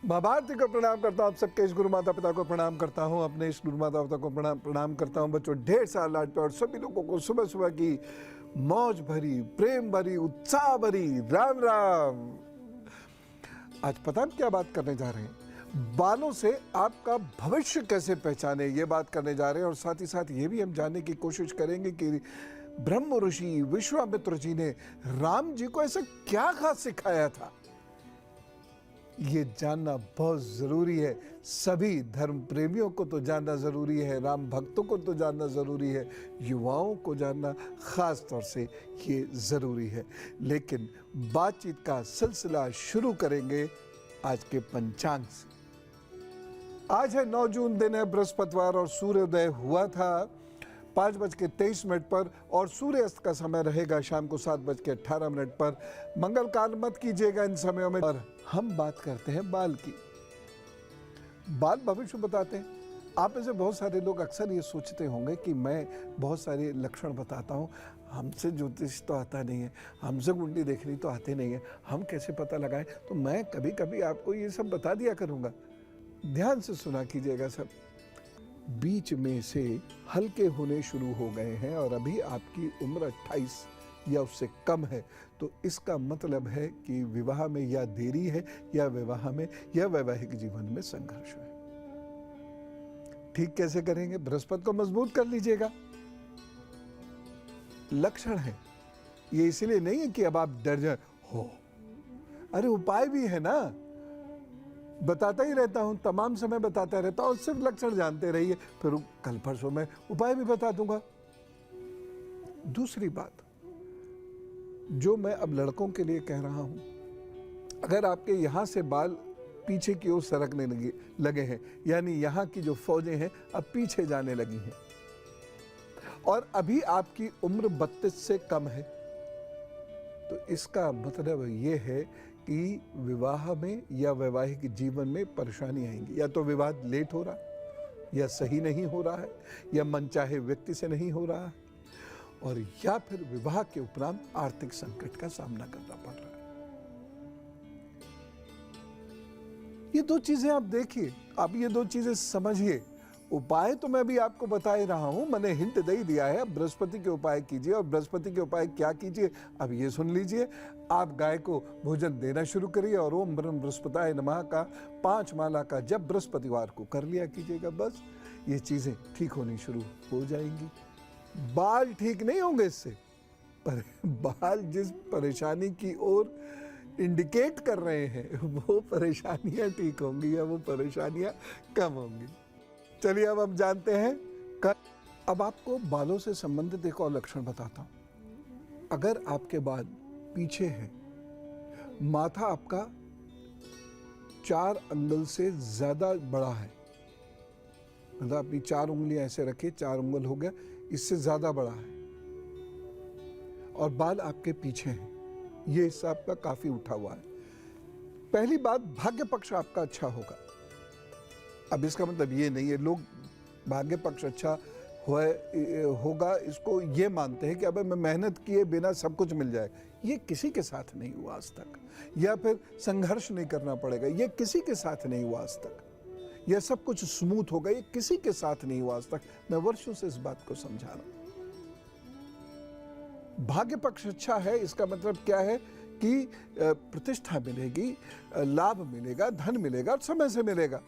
माँ भारती को प्रणाम करता हूँ, आप सबके इस गुरु माता पिता को प्रणाम करता हूँ, अपने इस गुरु माता पिता को प्रणाम करता हूँ। बच्चों, ढेर सारा लाड प्यार, और सभी लोगों को सुबह सुबह की मौज भरी, प्रेम भरी, उत्साह भरी राम राम। आज पता हम क्या बात करने जा रहे हैं? बालों से आपका भविष्य कैसे पहचाने, ये बात करने जा रहे हैं। और साथ ही साथ ये भी हम जानने की कोशिश करेंगे कि ब्रह्म ऋषि विश्वामित्र जी ने राम जी को ऐसा क्या खास सिखाया था। ये जानना बहुत जरूरी है। सभी धर्म प्रेमियों को तो जानना जरूरी है, राम भक्तों को तो जानना जरूरी है, युवाओं को जानना खास तौर से ये जरूरी है। लेकिन बातचीत का सिलसिला शुरू करेंगे आज के पंचांग से। आज है 9 जून, दिन है बृहस्पतिवार, और सूर्योदय हुआ था 5:23 पर, और सूर्यास्त का समय रहेगा शाम को 7:18 पर। मंगल काल मत कीजिएगा इन समयों में। और हम बात करते हैं बाल की। बाल भविष्य बताते हैं। आप में से बहुत सारे लोग अक्सर ये सोचते होंगे कि मैं बहुत सारे लक्षण बताता हूँ, हमसे ज्योतिष तो आता नहीं है, हमसे कुंडली देखनी तो आते नहीं है, हम कैसे पता लगाएं। तो मैं कभी कभी आपको ये सब बता दिया करूँगा। ध्यान से सुना कीजिएगा सब। बीच में से हल्के होने शुरू हो गए हैं और अभी आपकी उम्र 28 या उससे कम है, तो इसका मतलब है कि विवाह में या देरी है, या विवाह में या वैवाहिक जीवन में संघर्ष है। ठीक कैसे करेंगे? बृहस्पति को मजबूत कर लीजिएगा। लक्षण है ये, इसलिए नहीं है कि अब आप डर जाए हो, अरे उपाय भी है ना, बताता ही रहता हूं, तमाम समय बताता रहता हूं। सिर्फ लक्षण जानते रहिए, फिर कल परसों मैं उपाय भी बता दूंगा। दूसरी बात जो मैं अब लड़कों के लिए कह रहा हूं, अगर आपके यहां से बाल पीछे की ओर सरकने लगे हैं, यानी यहां की जो फौजें हैं अब पीछे जाने लगी हैं, और अभी आपकी उम्र 32 से कम है, तो इसका मतलब ये है कि विवाह में या वैवाहिक जीवन में परेशानी आएंगी। या तो विवाह लेट हो रहा, या सही नहीं हो रहा है, या मनचाहे व्यक्ति से नहीं हो रहा है, और या फिर विवाह के उपरांत आर्थिक संकट का सामना करना पड़ रहा है। ये दो चीजें आप देखिए, आप ये दो चीजें समझिए। उपाय तो मैं भी आपको बता ही रहा हूं, मैंने हिंट दे ही दिया है। बृहस्पति के उपाय कीजिए, और बृहस्पति के उपाय क्या कीजिए अब ये सुन लीजिए। आप गाय को भोजन देना शुरू करिए, और ओम ब्रह्म बृहस्पताय नमः का 5 माला का जब बृहस्पतिवार को कर लिया कीजिएगा। बस ये चीजें ठीक होनी शुरू हो जाएंगी। बाल ठीक नहीं होंगे इससे, पर बाल जिस परेशानी की ओर इंडिकेट कर रहे हैं वो परेशानियां ठीक होंगी, या वो परेशानियां कम होंगी। चलिए अब हम जानते हैं। अब आपको बालों से संबंधित एक और लक्षण बताता हूं। अगर आपके बाल पीछे हैं, माथा आपका 4 अंगुल से ज्यादा बड़ा है, मतलब अपनी 4 उंगलियां ऐसे रखिए, 4 अंगुल हो गया, इससे ज्यादा बड़ा है, और बाल आपके पीछे हैं, ये हिस्सा आपका काफी उठा हुआ है। पहली बात, भाग्य पक्ष आपका अच्छा होगा। अब इसका मतलब ये नहीं है, लोग भाग्य पक्ष अच्छा होगा इसको ये मानते हैं कि अब मैं मेहनत किए बिना सब कुछ मिल जाए। ये किसी के साथ नहीं हुआ आज तक। या फिर संघर्ष नहीं करना पड़ेगा, ये किसी के साथ नहीं हुआ आज तक। यह सब कुछ स्मूथ होगा, ये किसी के साथ नहीं हुआ आज तक। मैं वर्षों से इस बात को समझा रहा हूं। भाग्य पक्ष अच्छा है, इसका मतलब क्या है कि प्रतिष्ठा मिलेगी, लाभ मिलेगा, धन मिलेगा, और समय से मिलेगा।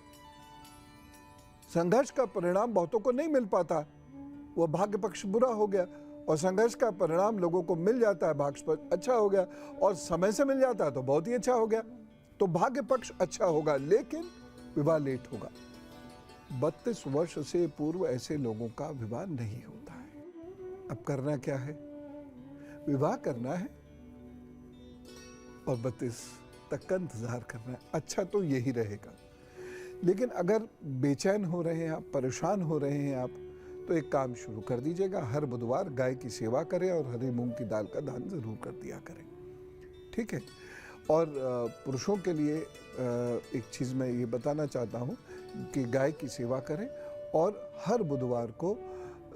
संघर्ष का परिणाम बहुतों को नहीं मिल पाता, वो भाग्य पक्ष बुरा हो गया, और संघर्ष का परिणाम लोगों को मिल जाता है, भाग्य पक्ष अच्छा हो गया, और समय से मिल जाता है तो बहुत ही अच्छा हो गया। तो भाग्य पक्ष अच्छा होगा, लेकिन विवाह लेट होगा। 32 वर्ष से पूर्व ऐसे लोगों का विवाह नहीं होता है। अब करना क्या है? विवाह करना है और 32 तक का इंतजार करना है। अच्छा तो यही रहेगा। लेकिन अगर बेचैन हो रहे हैं आप, परेशान हो रहे हैं आप, तो एक काम शुरू कर दीजिएगा। हर बुधवार गाय की सेवा करें और हरी मूंग की दाल का दान जरूर कर दिया करें, ठीक है। और पुरुषों के लिए एक चीज़ मैं ये बताना चाहता हूँ कि गाय की सेवा करें, और हर बुधवार को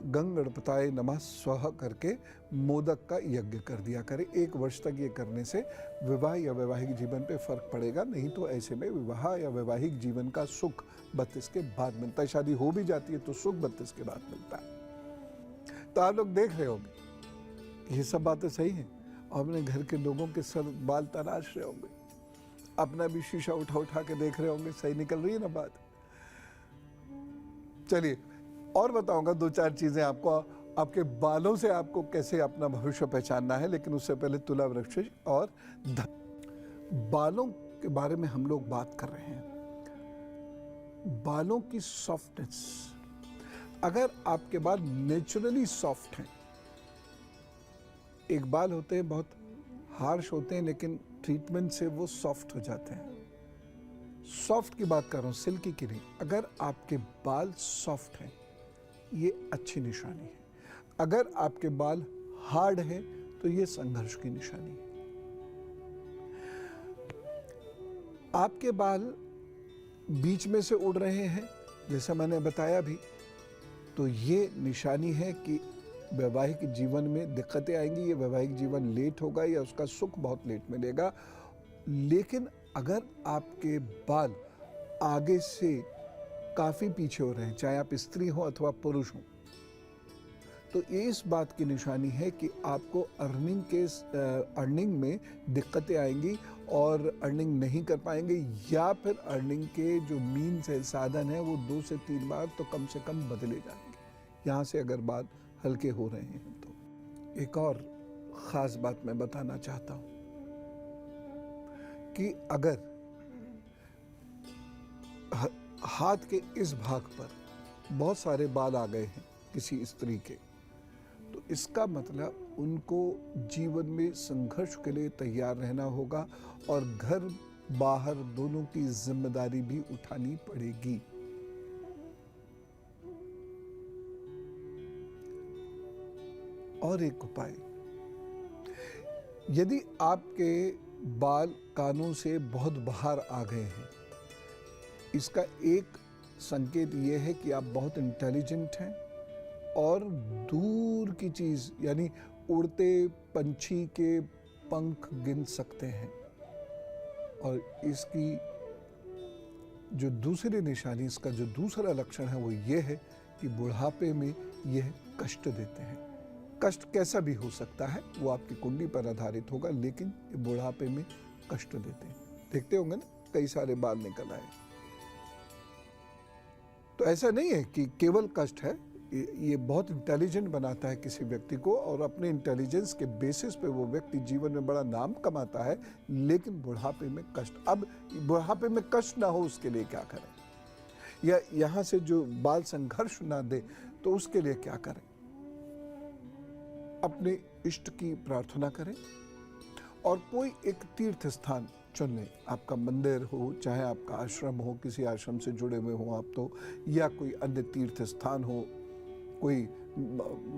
गंगणपताय नमः स्वः करके मोदक का यज्ञ कर दिया करें। 1 वर्ष तक ये करने से विवाह या वैवाहिक जीवन पे फर्क पड़ेगा, नहीं तो ऐसे में विवाह या वैवाहिक जीवन का सुख 32 के बाद मिलता है। शादी हो भी जाती है तो सुख 32 के बाद मिलता है। तो आप लोग देख रहे होंगे ये सब बातें सही हैं, और अपने घर के लोगों के सर बाल तराश रहे होंगे, अपना भी शीशा उठा उठा के देख रहे होंगे, सही निकल रही है ना बात। चलिए और बताऊंगा 2-4 चीजें आपको, आपके बालों से आपको कैसे अपना भविष्य पहचानना है, लेकिन उससे पहले तुला वृक्ष और धन। बालों के बारे में हम लोग बात कर रहे हैं। बालों की सॉफ्टनेस, अगर आपके बाल नेचुरली सॉफ्ट हैं, एक बाल होते हैं बहुत हार्श होते हैं लेकिन ट्रीटमेंट से वो सॉफ्ट हो जाते हैं। सॉफ्ट की बात कर रहा हूं, सिल्की की नहीं। अगर आपके बाल सॉफ्ट हैं ये अच्छी निशानी है। अगर आपके बाल हार्ड हैं तो ये संघर्ष की निशानी है। आपके बाल बीच में से उड़ रहे हैं जैसा मैंने बताया भी, तो ये निशानी है कि वैवाहिक जीवन में दिक्कतें आएंगी, ये वैवाहिक जीवन लेट होगा या उसका सुख बहुत लेट मिलेगा। लेकिन अगर आपके बाल आगे से काफ़ी पीछे हो रहे हैं, चाहे आप स्त्री हो अथवा पुरुष हो, तो ये इस बात की निशानी है कि आपको अर्निंग में दिक्कतें आएंगी और अर्निंग नहीं कर पाएंगे, या फिर अर्निंग के जो मीन्स है, साधन है, वो 2 से 3 बार तो कम से कम बदले जाएंगे, यहाँ से अगर बाल हल्के हो रहे हैं तो। एक और ख़ास बात मैं बताना चाहता हूँ कि अगर हाथ के इस भाग पर बहुत सारे बाल आ गए हैं किसी स्त्री के, तो इसका मतलब उनको जीवन में संघर्ष के लिए तैयार रहना होगा और घर बाहर दोनों की जिम्मेदारी भी उठानी पड़ेगी। और एक उपाय, यदि आपके बाल कानों से बहुत बाहर आ गए हैं, इसका एक संकेत यह है कि आप बहुत इंटेलिजेंट हैं और दूर की चीज यानी उड़ते पंछी के पंख गिन सकते हैं। और इसकी जो दूसरी निशानी, इसका जो दूसरा लक्षण है वो ये है कि बुढ़ापे में यह कष्ट देते हैं। कष्ट कैसा भी हो सकता है, वो आपकी कुंडली पर आधारित होगा, लेकिन ये बुढ़ापे में कष्ट देते हैं। देखते होंगे ना, कई सारे बाल निकल आए। तो ऐसा नहीं है कि केवल कष्ट है, ये बहुत इंटेलिजेंट बनाता है किसी व्यक्ति को, और अपने इंटेलिजेंस के बेसिस पे वो व्यक्ति जीवन में बड़ा नाम कमाता है, लेकिन बुढ़ापे में कष्ट। अब बुढ़ापे में कष्ट ना हो उसके लिए क्या करें, या यहाँ से जो बाल संघर्ष ना दे तो उसके लिए क्या करें? अपने इष्ट की प्रार्थना करें और कोई एक तीर्थ स्थान चुन लें। आपका मंदिर हो, चाहे आपका आश्रम हो, किसी आश्रम से जुड़े हुए हो आप तो, या कोई अन्य तीर्थ स्थान हो, कोई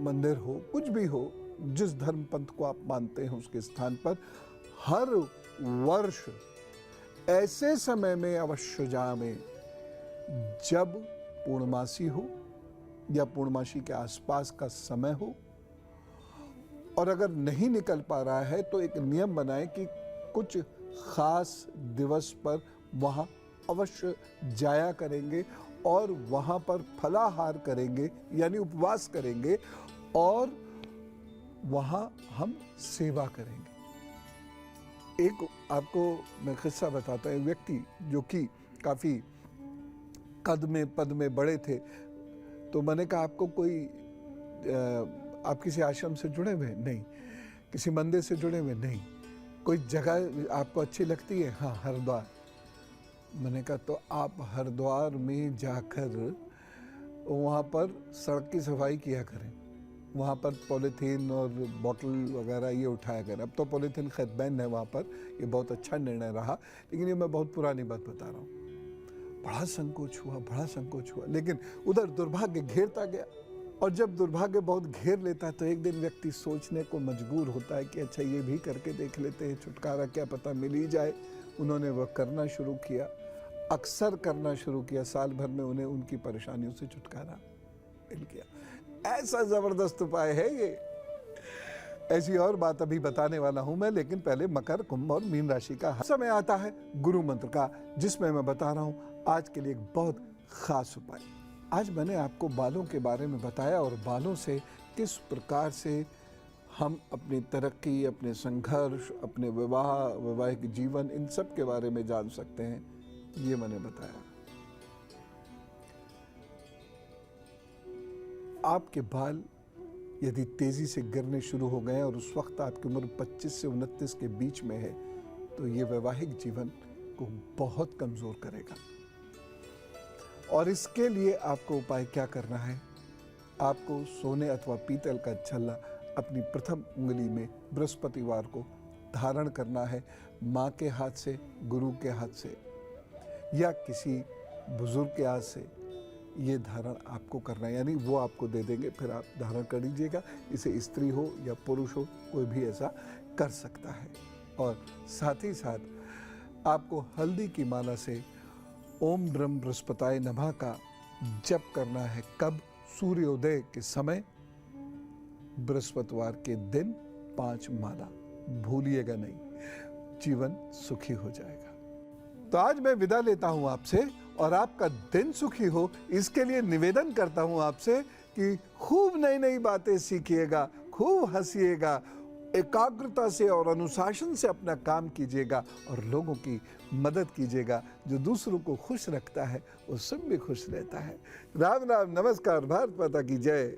मंदिर हो, कुछ भी हो, जिस धर्म पंथ को आप मानते हैं उसके स्थान पर हर वर्ष ऐसे समय में अवश्य जाएं जब पूर्णमासी हो या पूर्णमासी के आसपास का समय हो। और अगर नहीं निकल पा रहा है तो एक नियम बनाएं कि कुछ खास दिवस पर वहाँ अवश्य जाया करेंगे और वहाँ पर फलाहार करेंगे, यानी उपवास करेंगे, और वहाँ हम सेवा करेंगे। एक आपको मैं किस्सा बताता हूँ। व्यक्ति जो कि काफ़ी कद में पद में बड़े थे, तो मैंने कहा आपको कोई आप किसी आश्रम से जुड़े हुए? नहीं। किसी मंदिर से जुड़े हुए? नहीं। कोई जगह आपको अच्छी लगती है? हाँ, हरिद्वार। मैंने कहा तो आप हरिद्वार में जाकर वहाँ पर सड़क की सफाई किया करें, वहाँ पर पॉलीथीन और बॉटल वगैरह ये उठाया करें। अब तो पॉलीथीन खैर बैन है वहाँ पर, ये बहुत अच्छा निर्णय रहा, लेकिन ये मैं बहुत पुरानी बात बता रहा हूँ। बड़ा संकोच हुआ, लेकिन उधर दुर्भाग्य घेरता गया, और जब दुर्भाग्य बहुत घेर लेता है तो एक दिन व्यक्ति सोचने को मजबूर होता है कि अच्छा ये भी करके देख लेते हैं, छुटकारा क्या पता मिल ही जाए। उन्होंने वह करना शुरू किया, अक्सर करना शुरू किया। साल भर में उन्हें उनकी परेशानियों से छुटकारा मिल गया। ऐसा जबरदस्त उपाय है ये। ऐसी और बात अभी बताने वाला हूं मैं, लेकिन पहले मकर, कुंभ और मीन राशि का समय आता है गुरु मंत्र का, जिसमें मैं बता रहा हूं आज के लिए एक बहुत खास उपाय। आज मैंने आपको बालों के बारे में बताया और बालों से किस प्रकार से हम अपनी तरक्की, अपने संघर्ष, अपने वैवाहिक जीवन, इन सब के बारे में जान सकते हैं, ये मैंने बताया। आपके बाल यदि तेजी से गिरने शुरू हो गए और उस वक्त आपकी उम्र 25 से 29 के बीच में है, तो ये वैवाहिक जीवन को बहुत कमजोर करेगा। और इसके लिए आपको उपाय क्या करना है? आपको सोने अथवा पीतल का छल्ला अपनी प्रथम उंगली में बृहस्पतिवार को धारण करना है। माँ के हाथ से, गुरु के हाथ से या किसी बुजुर्ग के हाथ से ये धारण आपको करना है, यानी वो आपको दे देंगे, फिर आप धारण कर लीजिएगा। इसे स्त्री हो या पुरुष हो, कोई भी ऐसा कर सकता है। और साथ ही साथ आपको हल्दी की माला से ओम ब्रह्म बृहस्पताय नमः का जप करना है। कब? सूर्योदय के समय, बृहस्पतिवार के दिन 5 माला, भूलिएगा नहीं, जीवन सुखी हो जाएगा। तो आज मैं विदा लेता हूं आपसे, और आपका दिन सुखी हो इसके लिए निवेदन करता हूं आपसे कि खूब नई नई बातें सीखिएगा, खूब हंसिएगा, एकाग्रता से और अनुशासन से अपना काम कीजिएगा और लोगों की मदद कीजिएगा। जो दूसरों को खुश रखता है वो सब भी खुश रहता है। राम राम, नमस्कार, भारत माता की जय।